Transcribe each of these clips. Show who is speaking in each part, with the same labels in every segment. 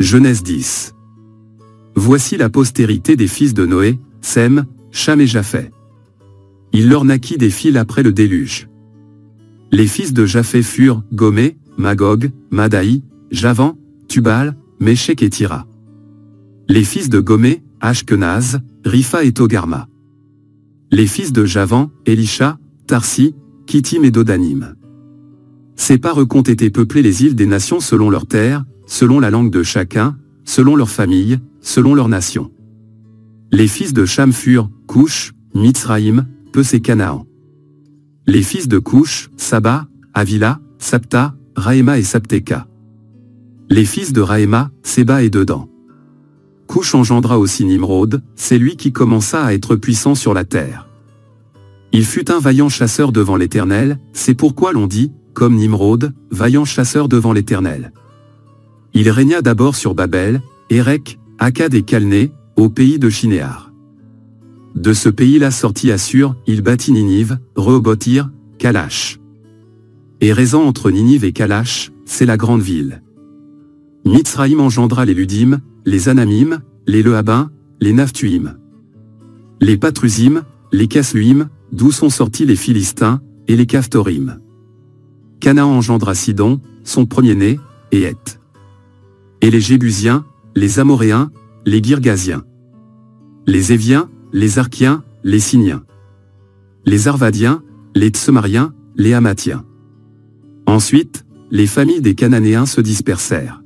Speaker 1: Genèse 10. Voici la postérité des fils de Noé, Sem, Cham et Japheth. Il leur naquit des fils après le déluge. Les fils de Japheth furent Gomé, Magog, Madaï, Javan, Tubal, Méchec et Tira. Les fils de Gomé, Ashkenaz, Ripha et Togarma. Les fils de Javan, Elisha, Tarsi, Kittim et Dodanim. Ces parents ont été peuplés les îles des nations selon leurs terres, selon la langue de chacun, selon leur famille, selon leur nation. Les fils de Cham furent Couch, Mitzraïm, Peus et Canaan. Les fils de Couch, Saba, Avila, Sapta, Raéma et Sapteka. Les fils de Raéma, Séba et Dedan. Couch engendra aussi Nimrod, c'est lui qui commença à être puissant sur la terre. Il fut un vaillant chasseur devant l'Éternel, c'est pourquoi l'on dit, comme Nimrod, vaillant chasseur devant l'Éternel. Il régna d'abord sur Babel, Érec, Akkad et Calné, au pays de Shinéar. De ce pays-là sortit Assur, il bâtit Ninive, Rehoboth-ir, Kalash. Et Rézan entre Ninive et Kalash, c'est la grande ville. Mitzraïm engendra les Ludim, les Anamim, les Lehabim, les Naphtuim. Les Patrusim, les Casluim, d'où sont sortis les Philistins, et les Caphtorim. Canaan engendra Sidon, son premier-né, et Heth. Et les Jébusiens, les Amoréens, les Girgasiens. Les Éviens, les Arkiens, les Siniens. Les Arvadiens, les Tsemariens, les Hamathiens. Ensuite, les familles des Cananéens se dispersèrent.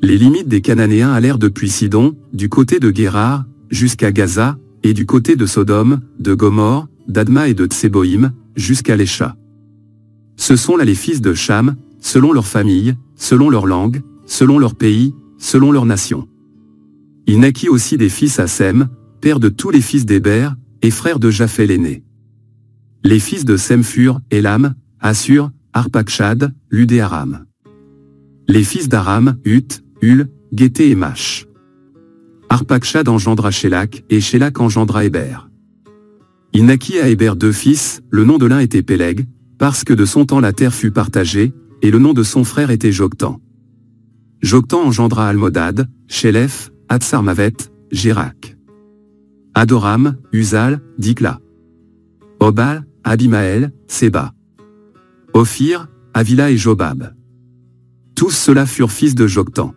Speaker 1: Les limites des Cananéens allèrent depuis Sidon, du côté de Guérar, jusqu'à Gaza, et du côté de Sodome, de Gomorre, d'Adma et de Tseboïm, jusqu'à Lécha. Ce sont là les fils de Cham, selon leur famille, selon leur langue, selon leur pays, selon leur nation. Il naquit aussi des fils à Sem, père de tous les fils d'Héber, et frère de Japheth l'aîné. Les fils de Sem furent Élam, Assur, Arpachshad, Lud et Aram. Les fils d'Aram, Huth, Hul, Guété et Mach. Arpachshad engendra Shélak, et Shélak engendra Héber. Il naquit à Héber deux fils, le nom de l'un était Péleg, parce que de son temps la terre fut partagée, et le nom de son frère était Joktan. Joktan engendra Almodad, Shélef, Hatsarmavet, Jérak. Adoram, Uzal, Dikla. Obal, Abimaël, Séba. Ophir, Avila et Jobab. Tous ceux-là furent fils de Joktan.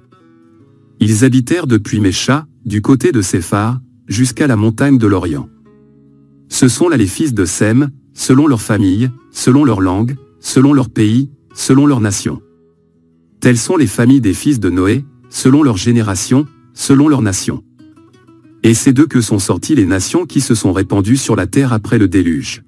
Speaker 1: Ils habitèrent depuis Mécha, du côté de Séphar, jusqu'à la montagne de l'Orient. Ce sont là les fils de Sem, selon leur famille, selon leur langue, selon leur pays, selon leur nation. Telles sont les familles des fils de Noé, selon leur génération, selon leur nation. Et c'est d'eux que sont sorties les nations qui se sont répandues sur la terre après le déluge.